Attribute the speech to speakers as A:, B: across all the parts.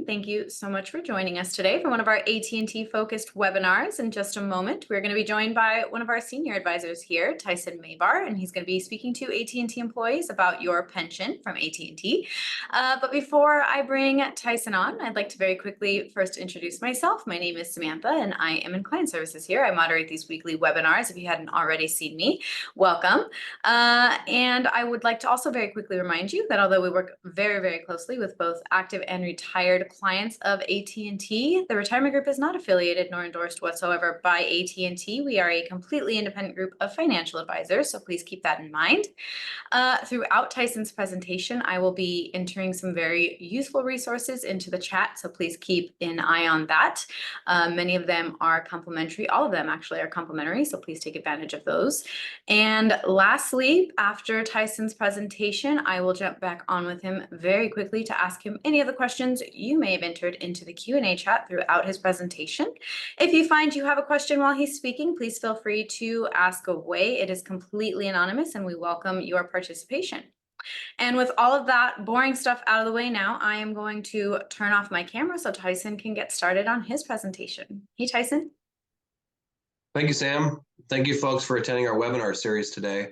A: afternoon. Thank you so much for joining us today for one of our AT&T focused webinars. In just a moment, we're going to be joined by one of our senior advisors here, Tyson Mavar, and he's going to be speaking to AT&T employees about your pension from AT&T. But before I bring Tyson on, I'd like to very quickly first introduce myself. My name is Samantha, and I am in client services here. I moderate these weekly webinars. If you hadn't already seen me, welcome. And I would like to also very quickly remind you that although we work very, very closely with both active and retired clients of AT&T, the retirement group is not affiliated nor endorsed whatsoever by AT&T. We are a completely independent group of financial advisors, so please keep that in mind. Throughout Tyson's presentation, I will be entering some very useful resources into the chat, so please keep an eye on that. Many of them are complimentary. All of them actually are complimentary, so please take advantage of those. And lastly, after Tyson's presentation, I will jump back on with him very quickly to ask him any of the questions you may have entered into the Q&A chat throughout his presentation. If you find you have a question while he's speaking, please feel free to ask away. It is completely anonymous and we welcome your participation. And with all of that boring stuff out of the way now, I am going to turn off my camera so Tyson can get started on his presentation. Hey, Tyson.
B: Thank you, Sam. Thank you, folks, for attending our webinar series today.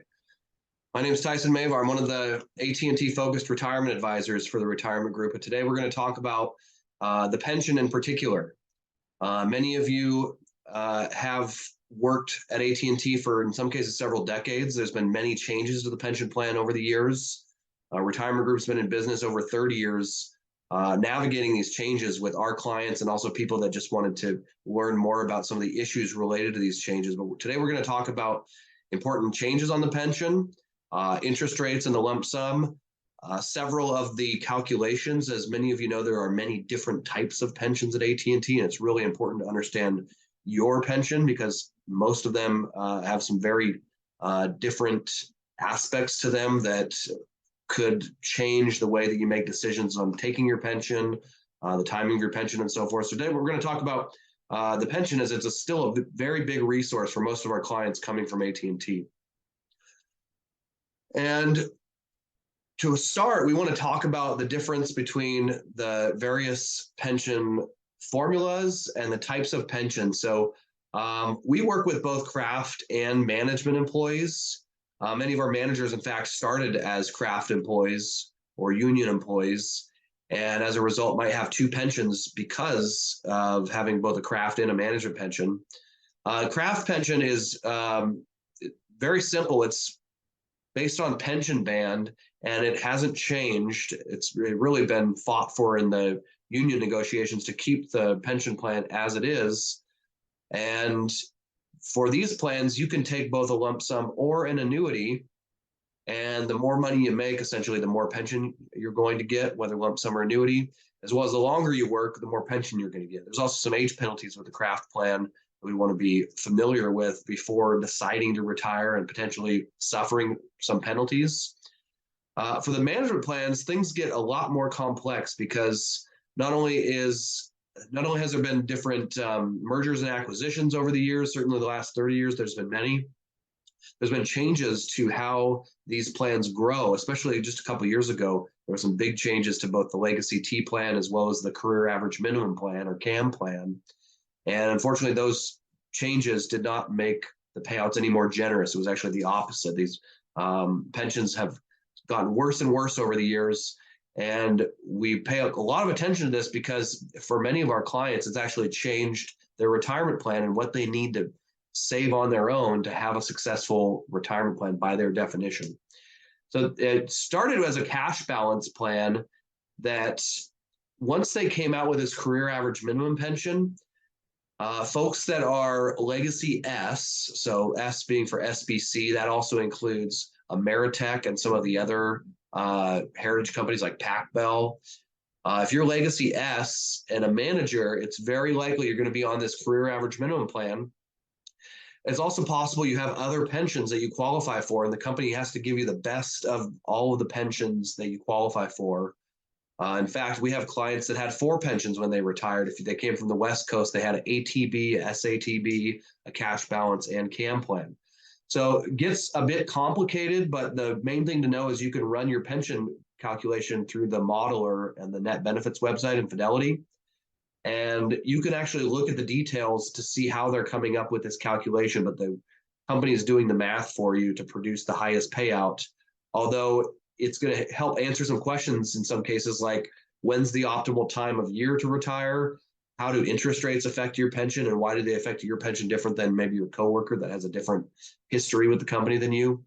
B: My name is Tyson Mavar. I'm one of the AT&T focused retirement advisors for the retirement group. And today we're going to talk about the pension in particular. Many of you have worked at AT&T for, in some cases, several decades. There's been many changes to the pension plan over the years. Retirement group's been in business over 30 years, navigating these changes with our clients and also people that just wanted to learn more about some of the issues related to these changes. But today we're going to talk about important changes on the pension, interest rates and the lump sum, several of the calculations. As many of you know, there are many different types of pensions at AT&T, and it's really important to understand your pension because most of them have some very different aspects to them that could change the way that you make decisions on taking your pension, the timing of your pension, and so forth. So today we're going to talk about the pension, as it's still a very big resource for most of our clients coming from AT&T. And to start, we want to talk about the difference between the various pension formulas and the types of pension. So we work with both craft and management employees. Many of our managers, in fact, started as craft employees or union employees, and as a result might have two pensions because of having both a craft and a management pension. Craft pension is very simple. It's based on pension band, and it hasn't changed. It's really been fought for in the union negotiations to keep the pension plan as it is. And for these plans, you can take both a lump sum or an annuity, and the more money you make, essentially, the more pension you're going to get, whether lump sum or annuity, as well as the longer you work, the more pension you're going to get. There's also some age penalties with the craft plan that we want to be familiar with before deciding to retire and potentially suffering some penalties. For the management plans, things get a lot more complex because not only has there been different mergers and acquisitions over the years, certainly the last 30 years, there's been many. There's been changes to how these plans grow, especially just a couple of years ago. There were some big changes to both the Legacy T plan as well as the Career Average Minimum plan or CAM plan. And unfortunately, those changes did not make the payouts any more generous. It was actually the opposite. These pensions have gotten worse and worse over the years. And we pay a lot of attention to this because for many of our clients, it's actually changed their retirement plan and what they need to save on their own to have a successful retirement plan by their definition. So it started as a cash balance plan that once they came out with this career average minimum pension, folks that are Legacy S, so S being for SBC, that also includes Ameritech and some of the other heritage companies like Pac Bell. If you're Legacy S and a manager, it's very likely you're going to be on this career average minimum plan. It's also possible you have other pensions that you qualify for, and the company has to give you the best of all of the pensions that you qualify for. In fact, we have clients that had 4 pensions when they retired. If they came from the West Coast, they had an ATB, SATB, a cash balance, and CAM plan. So it gets a bit complicated, but the main thing to know is you can run your pension calculation through the modeler and the net benefits website in Fidelity. And you can actually look at the details to see how they're coming up with this calculation, but the company is doing the math for you to produce the highest payout. Although it's going to help answer some questions in some cases, like when's the optimal time of year to retire? How do interest rates affect your pension, and why do they affect your pension different than maybe your coworker that has a different history with the company than you?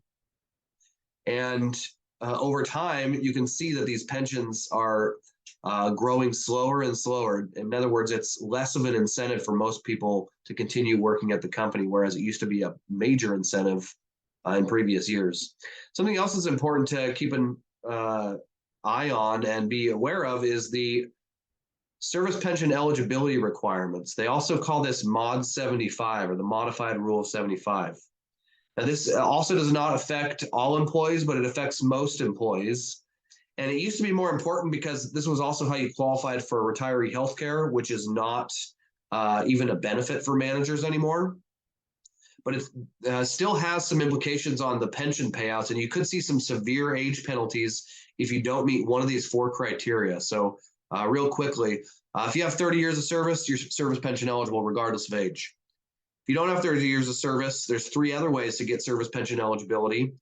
B: And over time, you can see that these pensions are growing slower and slower. In other words, it's less of an incentive for most people to continue working at the company, whereas it used to be a major incentive in previous years. Something else that's important to keep an eye on and be aware of is the service pension eligibility requirements. They also call this Mod 75, or the Modified Rule of 75. Now, this also does not affect all employees, but it affects most employees. And it used to be more important because this was also how you qualified for retiree health care, which is not even a benefit for managers anymore. But it still has some implications on the pension payouts, and you could see some severe age penalties if you don't meet one of these 4 criteria. So real quickly, if you have 30 years of service, you're service pension eligible regardless of age. If you don't have 30 years of service, there's 3 other ways to get service pension eligibility: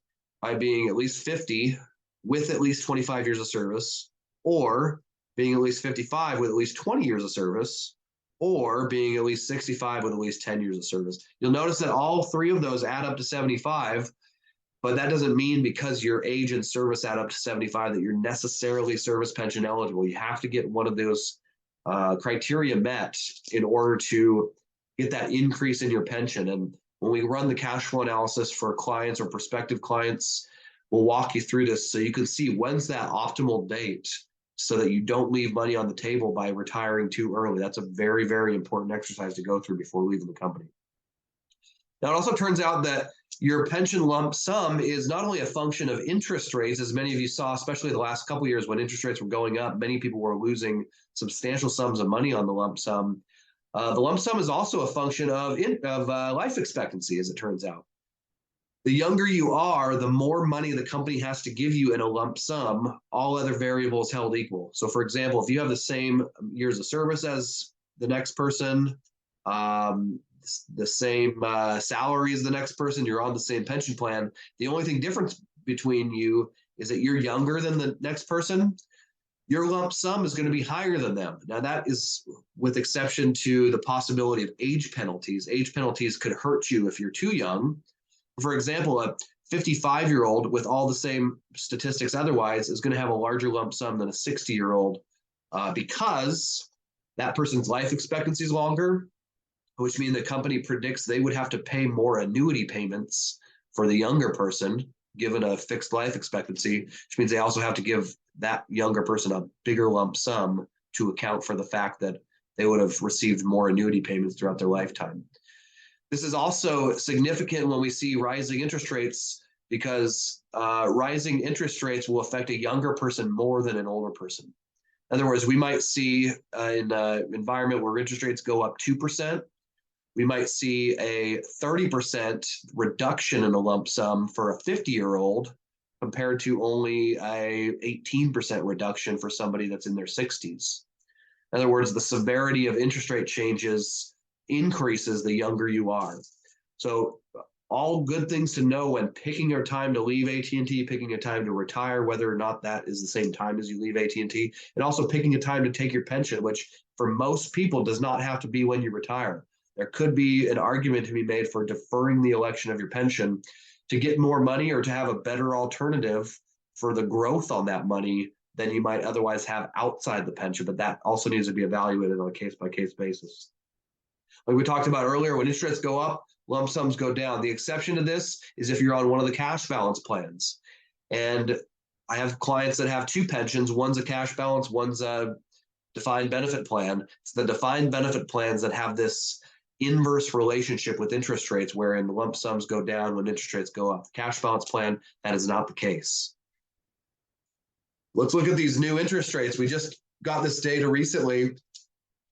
B: by being at least 50 with at least 25 years of service, or being at least 55 with at least 20 years of service, or being at least 65 with at least 10 years of service. You'll notice that all 3 of those add up to 75, but that doesn't mean because your age and service add up to 75 that you're necessarily service pension eligible. You have to get one of those criteria met in order to get that increase in your pension. And when we run the cash flow analysis for clients or prospective clients, we'll walk you through this so you can see when's that optimal date so that you don't leave money on the table by retiring too early. That's a very, very important exercise to go through before leaving the company. Now, it also turns out that your pension lump sum is not only a function of interest rates, as many of you saw, especially the last couple of years when interest rates were going up, many people were losing substantial sums of money on the lump sum. The lump sum is also a function of life expectancy, as it turns out. The younger you are, the more money the company has to give you in a lump sum, all other variables held equal. So, for example, if you have the same years of service as the next person, the same salary as the next person, you're on the same pension plan. The only thing different between you is that you're younger than the next person. Your lump sum is going to be higher than them. Now, that is with exception to the possibility of age penalties. Age penalties could hurt you if you're too young. For example, a 55-year-old with all the same statistics otherwise is going to have a larger lump sum than a 60-year-old because that person's life expectancy is longer, which means the company predicts they would have to pay more annuity payments for the younger person, given a fixed life expectancy, which means they also have to give that younger person a bigger lump sum to account for the fact that they would have received more annuity payments throughout their lifetime. This is also significant when we see rising interest rates because rising interest rates will affect a younger person more than an older person. In other words, we might see in an environment where interest rates go up 2%, we might see a 30% reduction in a lump sum for a 50-year-old compared to only a 18% reduction for somebody that's in their 60s. In other words, the severity of interest rate changes increases the younger you are. So all good things to know when picking your time to leave AT&T, picking a time to retire, whether or not that is the same time as you leave AT&T, and also picking a time to take your pension, which for most people does not have to be when you retire. There could be an argument to be made for deferring the election of your pension to get more money or to have a better alternative for the growth on that money than you might otherwise have outside the pension, but that also needs to be evaluated on a case-by-case basis. Like we talked about earlier, when interest rates go up, lump sums go down. The exception to this is if you're on one of the cash balance plans. And I have clients that have 2 pensions. One's a cash balance, one's a defined benefit plan. It's the defined benefit plans that have this inverse relationship with interest rates, wherein the lump sums go down when interest rates go up. Cash balance plan, that is not the case. Let's look at these new interest rates. We just got this data recently.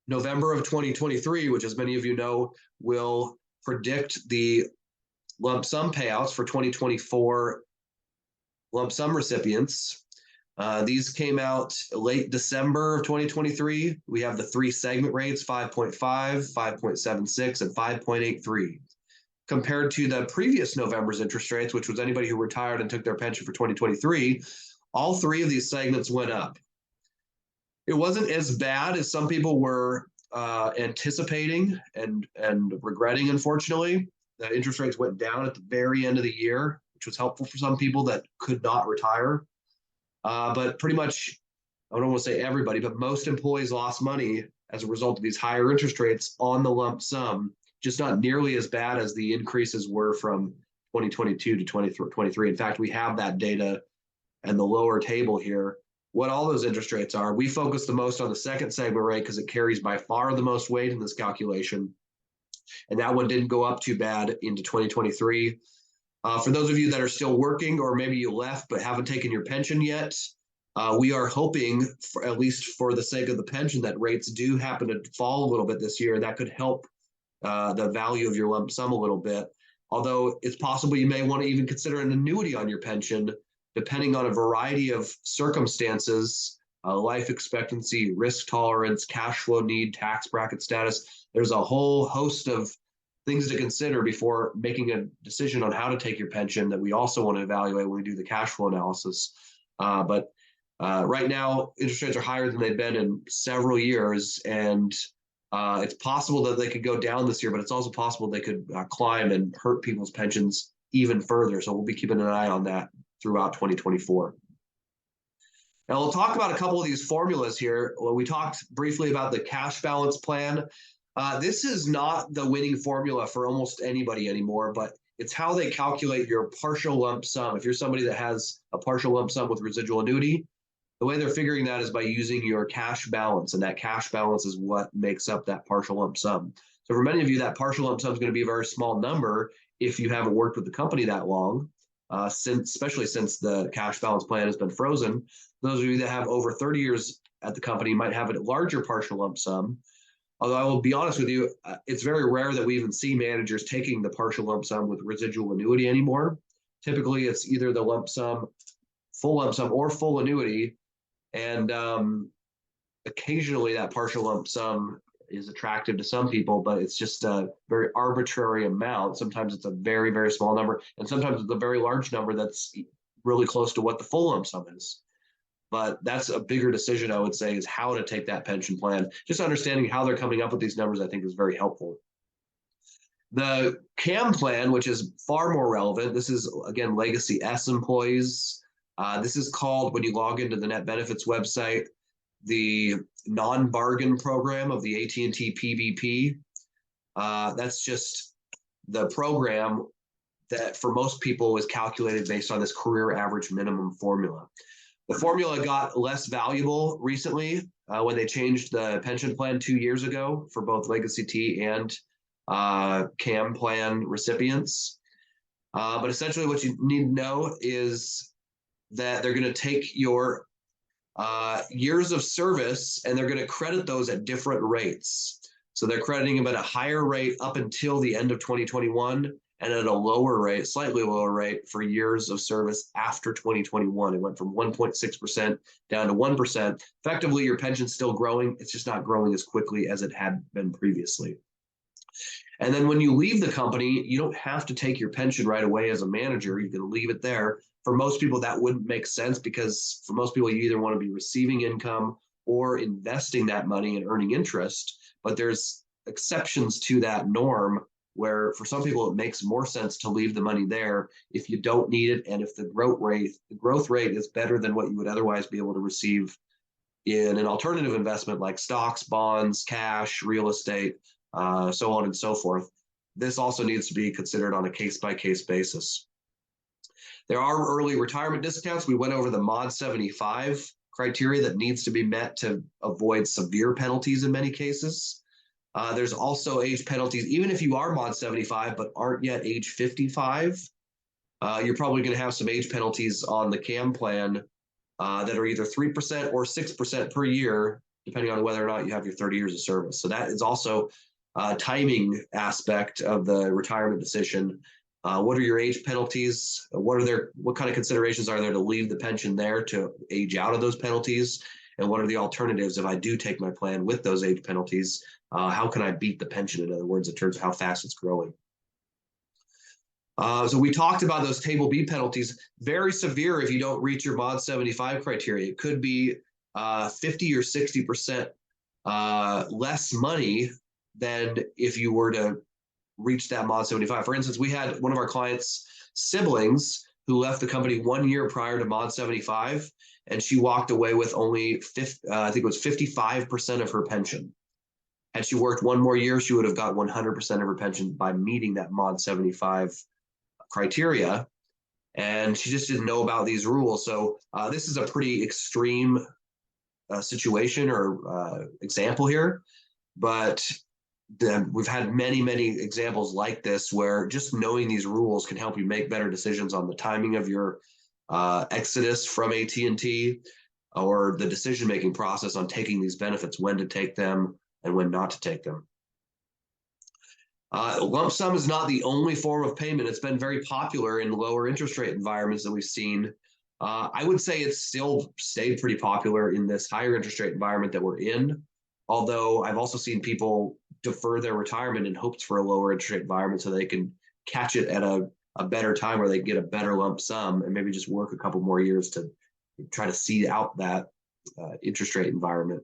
B: November of 2023, which as many of you know, will predict the lump sum payouts for 2024 lump sum recipients. These came out late December of 2023. We have the three segment rates, 5.5, 5.76, and 5.83. Compared to the previous November's interest rates, which was anybody who retired and took their pension for 2023, all three of these segments went up. It wasn't as bad as some people were anticipating and regretting, unfortunately. The interest rates went down at the very end of the year, which was helpful for some people that could not retire. But pretty much, I don't want to say everybody, but most employees lost money as a result of these higher interest rates on the lump sum, just not nearly as bad as the increases were from 2022 to 2023. In fact, we have that data and the lower table here, what all those interest rates are. We focus the most on the second segment rate because it carries by far the most weight in this calculation. And that one didn't go up too bad into 2023. For those of you that are still working, or maybe you left but haven't taken your pension yet, we are hoping, for, at least for the sake of the pension, that rates do happen to fall a little bit this year. That could help the value of your lump sum a little bit. Although it's possible you may want to even consider an annuity on your pension, depending on a variety of circumstances, life expectancy, risk tolerance, cash flow need, tax bracket status. There's a whole host of things to consider before making a decision on how to take your pension that we also want to evaluate when we do the cash flow analysis. But right now, interest rates are higher than they've been in several years, and it's possible that they could go down this year, but it's also possible they could climb and hurt people's pensions even further. So we'll be keeping an eye on that throughout 2024. Now we'll talk about a couple of these formulas here. Well, we talked briefly about the cash balance plan. This is not the winning formula for almost anybody anymore, but it's how they calculate your partial lump sum. If you're somebody that has a partial lump sum with residual annuity, the way they're figuring that is by using your cash balance, and that cash balance is what makes up that partial lump sum. So for many of you, that partial lump sum is going to be a very small number if you haven't worked with the company that long, especially since the cash balance plan has been frozen. Those of you that have over 30 years at the company might have a larger partial lump sum. Although I will be honest with you, it's very rare that we even see managers taking the partial lump sum with residual annuity anymore. Typically, it's either the lump sum, full lump sum, or full annuity. And occasionally that partial lump sum is attractive to some people, but it's just a very arbitrary amount. Sometimes it's a very, very small number, and sometimes it's a very large number that's really close to what the full lump sum is. But that's a bigger decision, I would say, is how to take that pension plan. Just understanding how they're coming up with these numbers, I think, is very helpful. The CAM plan, which is far more relevant, this is, again, Legacy S employees. This is called, when you log into the Net Benefits website, the non-bargain program of the AT&T PBP. That's just the program that for most people is calculated based on this career average minimum formula. The formula got less valuable recently when they changed the pension plan 2 years ago for both Legacy T and CAM plan recipients. But essentially what you need to know is that they're going to take your years of service and they're going to credit those at different rates. So they're crediting them at a higher rate up until the end of 2021 and at a lower rate, slightly lower rate for years of service after 2021. It went from 1.6% down to 1%. Effectively, your pension's still growing. It's just not growing as quickly as it had been previously. And then when you leave the company, you don't have to take your pension right away as a manager. You can leave it there. For most people, that wouldn't make sense because for most people, you either want to be receiving income or investing that money and earning interest. But there's exceptions to that norm where for some people, it makes more sense to leave the money there if you don't need it and if the growth rate is better than what you would otherwise be able to receive in an alternative investment like stocks, bonds, cash, real estate, so on and so forth. This also needs to be considered on a case-by-case basis. There are early retirement discounts. We went over the Mod 75 criteria that needs to be met to avoid severe penalties in many cases. There's also age penalties. Even if you are Mod 75 but aren't yet age 55, you're probably going to have some age penalties on the CAM plan that are either 3% or 6% per year, depending on whether or not you have your 30 years of service. So that is also a timing aspect of the retirement decision. What are your age penalties? What kind of considerations are there to leave the pension there to age out of those penalties? And what are the alternatives if I do take my plan with those age penalties? How can I beat the pension, in other words, in terms of how fast it's growing? So we talked about those table B penalties, very severe if you don't reach your mod 75 criteria. It could be 50 or 60% less money than if you were to reach that mod 75. For instance, we had one of our clients' siblings who left the company 1 year prior to mod 75, and she walked away with only I think it was 55% of her pension. Had she worked one more year, she would have got 100% of her pension by meeting that mod 75 criteria. And she just didn't know about these rules. So this is a pretty extreme situation or example here, but we've had many, many examples like this where just knowing these rules can help you make better decisions on the timing of your exodus from AT&T or the decision-making process on taking these benefits, when to take them and when not to take them. Lump sum is not the only form of payment. It's been very popular in lower interest rate environments that we've seen. I would say it's still stayed pretty popular in this higher interest rate environment that we're in. Although I've also seen people defer their retirement in hopes for a lower interest rate environment so they can catch it at a better time where they get a better lump sum and maybe just work a couple more years to try to seed out that interest rate environment.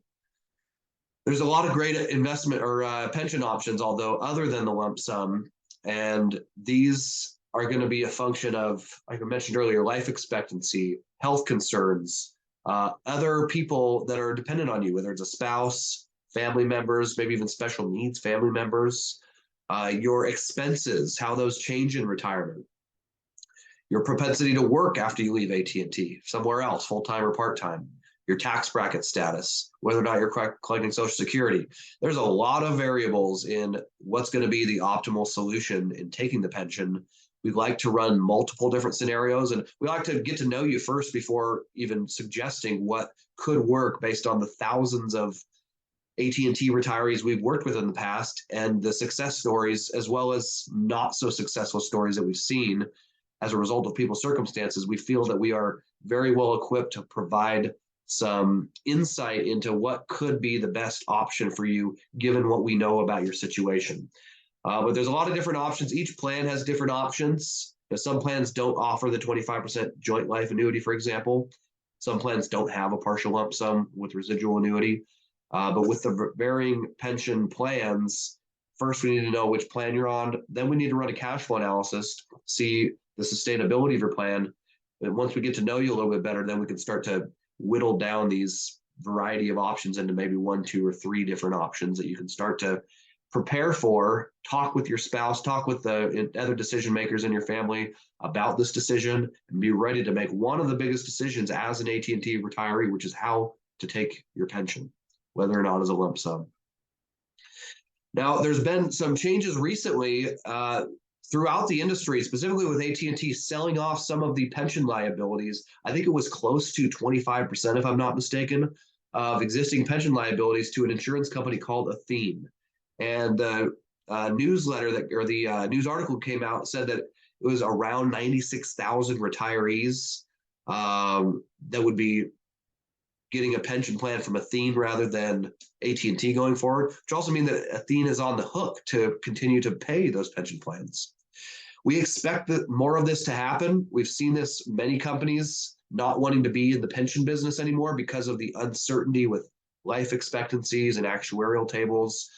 B: There's a lot of great investment or pension options, although other than the lump sum, and these are going to be a function of, like I mentioned earlier, life expectancy, health concerns, other people that are dependent on you, whether it's a spouse, family members, maybe even special needs family members, your expenses, how those change in retirement, your propensity to work after you leave AT&T somewhere else, full-time or part-time, your tax bracket status, whether or not you're collecting Social Security. There's a lot of variables in what's going to be the optimal solution in taking the pension. We'd like to run multiple different scenarios, and we like to get to know you first before even suggesting what could work based on the thousands of AT&T retirees we've worked with in the past and the success stories, as well as not so successful stories that we've seen as a result of people's circumstances. We feel that we are very well equipped to provide some insight into what could be the best option for you, given what we know about your situation. But there's a lot of different options. Each plan has different options. Some plans don't offer the 25% joint life annuity, for example. Some plans don't have a partial lump sum with residual annuity. But with the varying pension plans, first we need to know which plan you're on. Then we need to run a cash flow analysis, see the sustainability of your plan. And once we get to know you a little bit better, then we can start to whittle down these variety of options into maybe 1, 2, or 3 different options that you can start to prepare for. Talk with your spouse, talk with the other decision makers in your family about this decision, and be ready to make one of the biggest decisions as an AT&T retiree, which is how to take your pension, whether or not as a lump sum. Now, there's been some changes recently throughout the industry, specifically with AT&T selling off some of the pension liabilities. I think it was close to 25%, if I'm not mistaken, of existing pension liabilities to an insurance company called Athene. And the newsletter the news article came out said that it was around 96,000 retirees that would be getting a pension plan from Athene rather than AT&T going forward, which also means that Athene is on the hook to continue to pay those pension plans. We expect that more of this to happen. We've seen this, many companies not wanting to be in the pension business anymore because of the uncertainty with life expectancies and actuarial tables,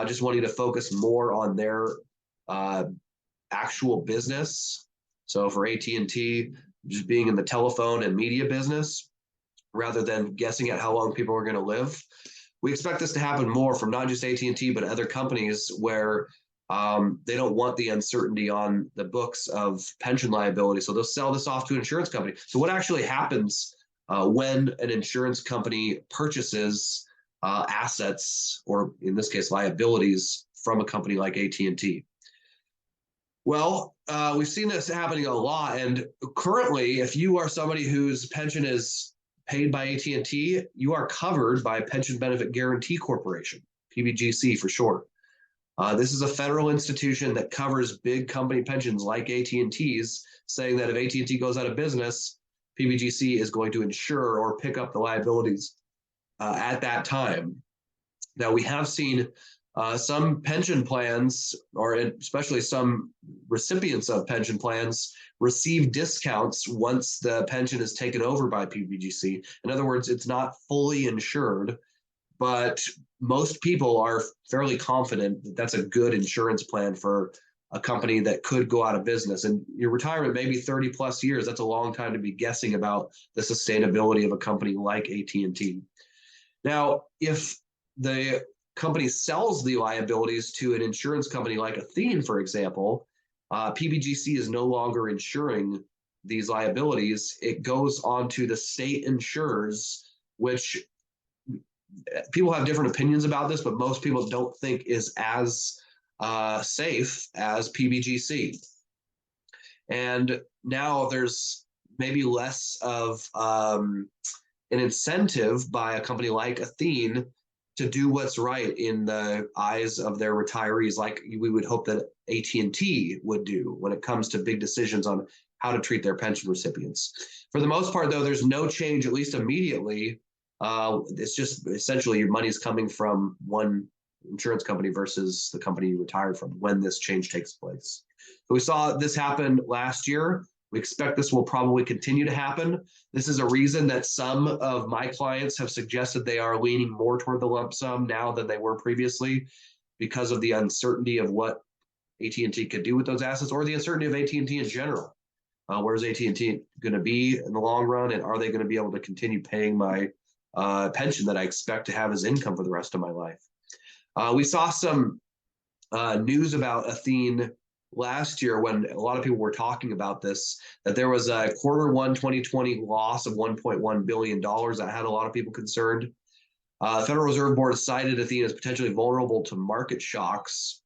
B: just wanting to focus more on their actual business. So for AT&T, just being in the telephone and media business, rather than guessing at how long people are going to live. We expect this to happen more from not just AT&T, but other companies where they don't want the uncertainty on the books of pension liability. So they'll sell this off to an insurance company. So what actually happens when an insurance company purchases assets, or in this case, liabilities from a company like AT&T? Well, we've seen this happening a lot. And currently, if you are somebody whose pension is paid by AT&T, you are covered by Pension Benefit Guarantee Corporation, PBGC for short. This is a federal institution that covers big company pensions like AT&T's, saying that if AT&T goes out of business, PBGC is going to insure or pick up the liabilities at that time. Now, we have seen some pension plans, or especially some recipients of pension plans, receive discounts once the pension is taken over by PBGC. In other words, it's not fully insured, but most people are fairly confident that that's a good insurance plan for a company that could go out of business. And your retirement may be 30 plus years. That's a long time to be guessing about the sustainability of a company like AT&T. Now, if the company sells the liabilities to an insurance company like Athene, for example, PBGC is no longer insuring these liabilities. It goes on to the state insurers, which people have different opinions about this, but most people don't think is as safe as PBGC. And now there's maybe less of an incentive by a company like Athene to do what's right in the eyes of their retirees, like we would hope that AT&T would do when it comes to big decisions on how to treat their pension recipients. For the most part, though, there's no change, at least immediately. It's just essentially your money is coming from one insurance company versus the company you retired from when this change takes place. So we saw this happen last year. We expect this will probably continue to happen. This is a reason that some of my clients have suggested they are leaning more toward the lump sum now than they were previously because of the uncertainty of what AT&T could do with those assets, or the uncertainty of AT&T in general. Where's AT&T going to be in the long run, and are they going to be able to continue paying my pension that I expect to have as income for the rest of my life? We saw some news about Athene last year when a lot of people were talking about this, that there was a Q1 2020 loss of $1.1 billion that had a lot of people concerned. Federal Reserve Board cited Athene as potentially vulnerable to market shocks.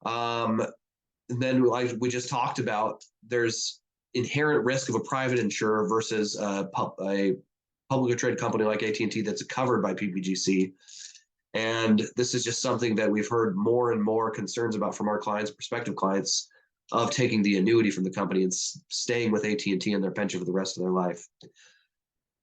B: And then, like we just talked about, there's inherent risk of a private insurer versus a publicly traded company like AT&T that's covered by PBGC. And this is just something that we've heard more and more concerns about from our clients, prospective clients, of taking the annuity from the company and staying with AT&T and their pension for the rest of their life.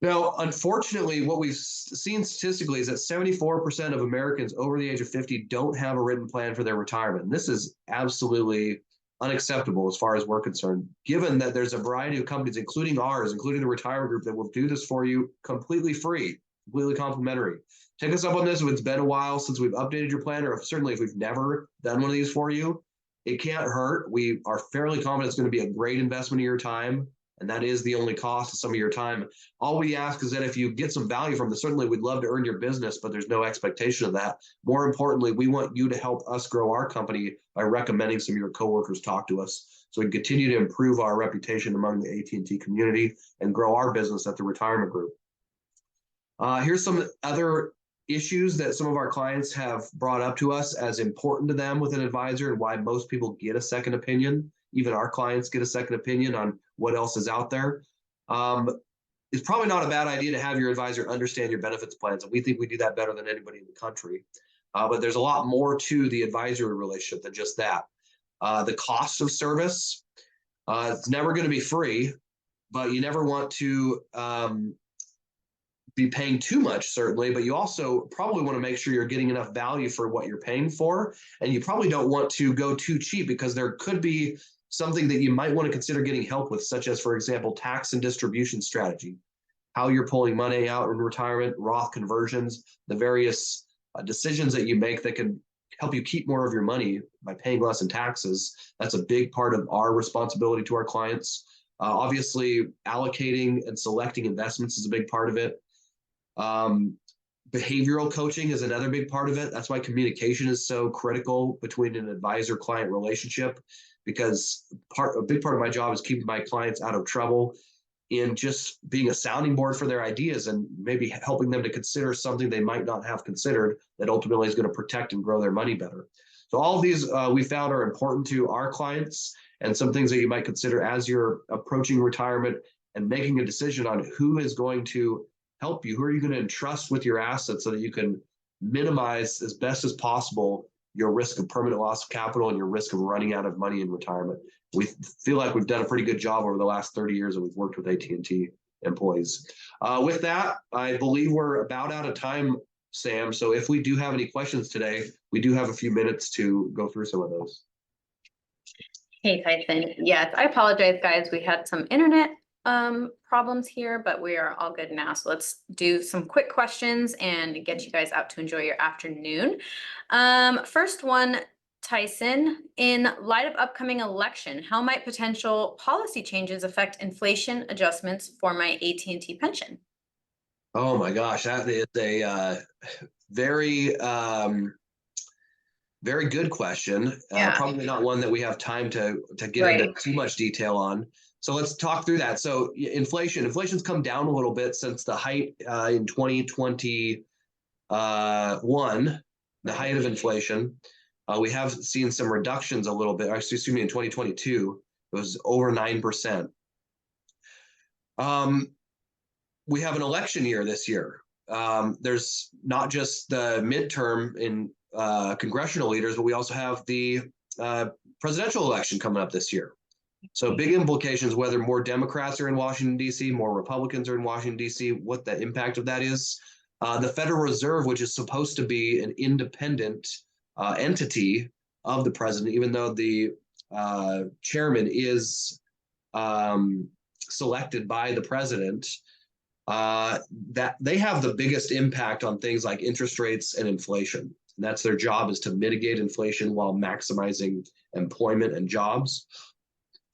B: Now, unfortunately, what we've seen statistically is that 74% of Americans over the age of 50 don't have a written plan for their retirement. And this is absolutely unacceptable as far as we're concerned, given that there's a variety of companies, including ours, including the Retirement Group, that will do this for you completely free, completely complimentary. Take us up on this if it's been a while since we've updated your plan, or certainly if we've never done one of these for you. It can't hurt. We are fairly confident it's going to be a great investment of your time, and that is the only cost of some of your time. All we ask is that if you get some value from this, certainly we'd love to earn your business, but there's no expectation of that. More importantly, we want you to help us grow our company by recommending some of your coworkers talk to us, so we can continue to improve our reputation among the AT&T community and grow our business at the Retirement Group. Here's some other issues that some of our clients have brought up to us as important to them with an advisor, and why most people get a second opinion. Even our clients get a second opinion on what else is out there. It's probably not a bad idea to have your advisor understand your benefits plans, and we think we do that better than anybody in the country. But there's a lot more to the advisory relationship than just that. The cost of service, it's never going to be free, but you never want to be paying too much, certainly, but you also probably want to make sure you're getting enough value for what you're paying for. And you probably don't want to go too cheap, because there could be something that you might want to consider getting help with, such as, for example, tax and distribution strategy, how you're pulling money out in retirement, Roth conversions, the various decisions that you make that can help you keep more of your money by paying less in taxes. That's a big part of our responsibility to our clients. Obviously, allocating and selecting investments is a big part of it. Behavioral coaching is another big part of it. That's why communication is so critical between an advisor-client relationship, because a big part of my job is keeping my clients out of trouble in just being a sounding board for their ideas, and maybe helping them to consider something they might not have considered that ultimately is going to protect and grow their money better. So all of these we found are important to our clients, and some things that you might consider as you're approaching retirement and making a decision on who is going to help you, who are you going to entrust with your assets, so that you can minimize as best as possible your risk of permanent loss of capital and your risk of running out of money in retirement. We feel like we've done a pretty good job over the last 30 years that we've worked with AT&T employees. With that, I believe we're about out of time, Sam. So if we do have any questions today, we do have a few minutes to go through some of those.
A: Hey, Tyson. Yes, I apologize, guys. We had some internet problems here, but we are all good now. So let's do some quick questions and get you guys out to enjoy your afternoon. First one, Tyson, in light of upcoming election, how might potential policy changes affect inflation adjustments for my AT&T pension?
B: Oh my gosh, that is a very very good question.
A: Yeah.
B: Probably not one that we have time to get
A: Right.
B: into too much detail on. So let's talk through that. So inflation's come down a little bit since the height in 2021, the height of inflation. We have seen some reductions a little bit. Excuse me, in 2022, it was over 9%. We have an election year this year. There's not just the midterm in congressional leaders, but we also have the presidential election coming up this year. So big implications, whether more Democrats are in Washington, D.C., more Republicans are in Washington, D.C., what the impact of that is. The Federal Reserve, which is supposed to be an independent entity of the president, even though the chairman is selected by the president, that they have the biggest impact on things like interest rates and inflation. And that's their job, is to mitigate inflation while maximizing employment and jobs.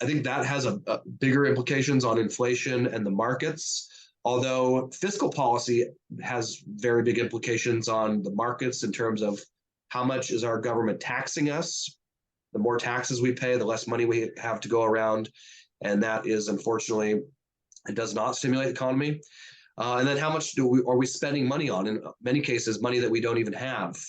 B: I think that has a bigger implications on inflation and the markets, although fiscal policy has very big implications on the markets in terms of how much is our government taxing us. The more taxes we pay, the less money we have to go around. And that is, unfortunately, it does not stimulate the economy. And then how much are we spending money on? In many cases, money that we don't even have,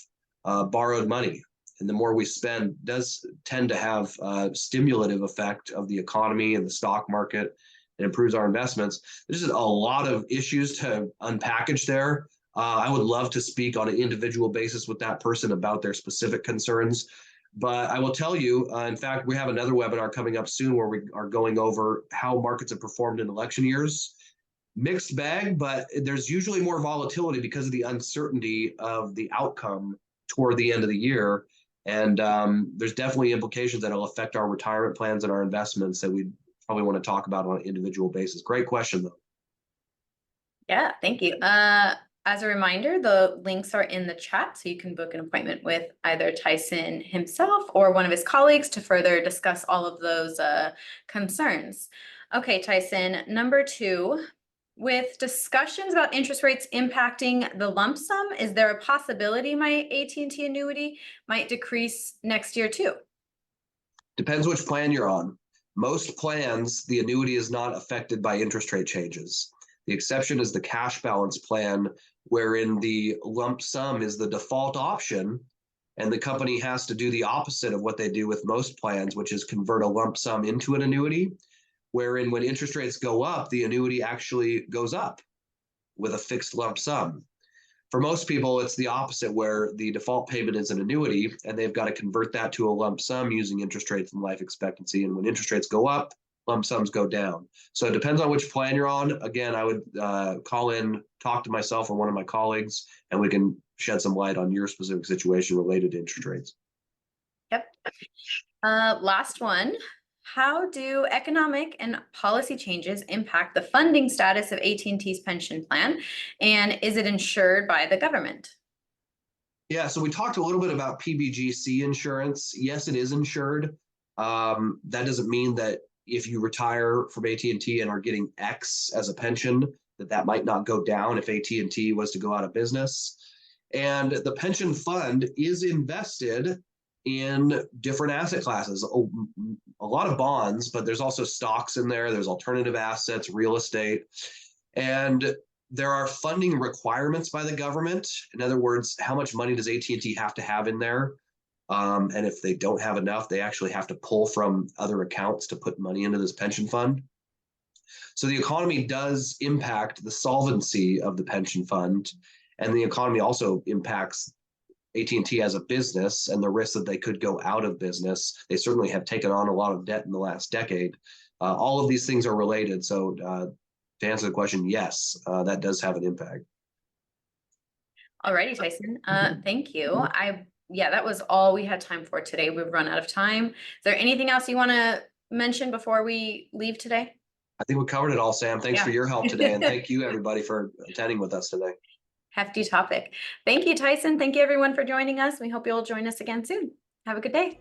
B: borrowed money. And the more we spend does tend to have a stimulative effect of the economy and the stock market. It improves our investments. There's just a lot of issues to unpackage there. I would love to speak on an individual basis with that person about their specific concerns. But I will tell you, in fact, we have another webinar coming up soon where we are going over how markets have performed in election years. Mixed bag, but there's usually more volatility because of the uncertainty of the outcome toward the end of the year. And there's definitely implications that will affect our retirement plans and our investments that we probably want to talk about on an individual basis. Great question, though.
A: Yeah, thank you. As a reminder, the links are in the chat, so you can book an appointment with either Tyson himself or one of his colleagues to further discuss all of those concerns. Okay, Tyson, number 2, with discussions about interest rates impacting the lump sum, is there a possibility my AT&T annuity might decrease next year too?
B: Depends which plan you're on. Most plans, the annuity is not affected by interest rate changes. The exception is the cash balance plan, wherein the lump sum is the default option, and the company has to do the opposite of what they do with most plans, which is convert a lump sum into an annuity, wherein when interest rates go up, the annuity actually goes up with a fixed lump sum. For most people, it's the opposite, where the default payment is an annuity, and they've got to convert that to a lump sum using interest rates and life expectancy. And when interest rates go up, lump sums go down. So it depends on which plan you're on. Again, I would call in, talk to myself or one of my colleagues, and we can shed some light on your specific situation related to interest rates.
A: Yep. Last one. How do economic and policy changes impact the funding status of AT&T's pension plan? And is it insured by the government?
B: Yeah, so we talked a little bit about PBGC insurance. Yes, it is insured. That doesn't mean that if you retire from AT&T and are getting X as a pension, that might not go down if AT&T was to go out of business. And the pension fund is invested in different asset classes, a lot of bonds, but there's also stocks in there. There's alternative assets, real estate, and there are funding requirements by the government. In other words, how much money does AT&T have to have in there? And if they don't have enough, they actually have to pull from other accounts to put money into this pension fund. So the economy does impact the solvency of the pension fund, and the economy also impacts AT&T as a business and the risk that they could go out of business. They certainly have taken on a lot of debt in the last decade. All of these things are related. So to answer the question, yes, that does have an impact.
A: Alrighty, Tyson. Thank you. Yeah, that was all we had time for today. We've run out of time. Is there anything else you want to mention before we leave today?
B: I think we covered it all, Sam. Thanks
A: Yeah.
B: for your help today. And thank you, everybody, for attending with us today.
A: Hefty topic. Thank you, Tyson. Thank you, everyone, for joining us. We hope you'll join us again soon. Have a good day.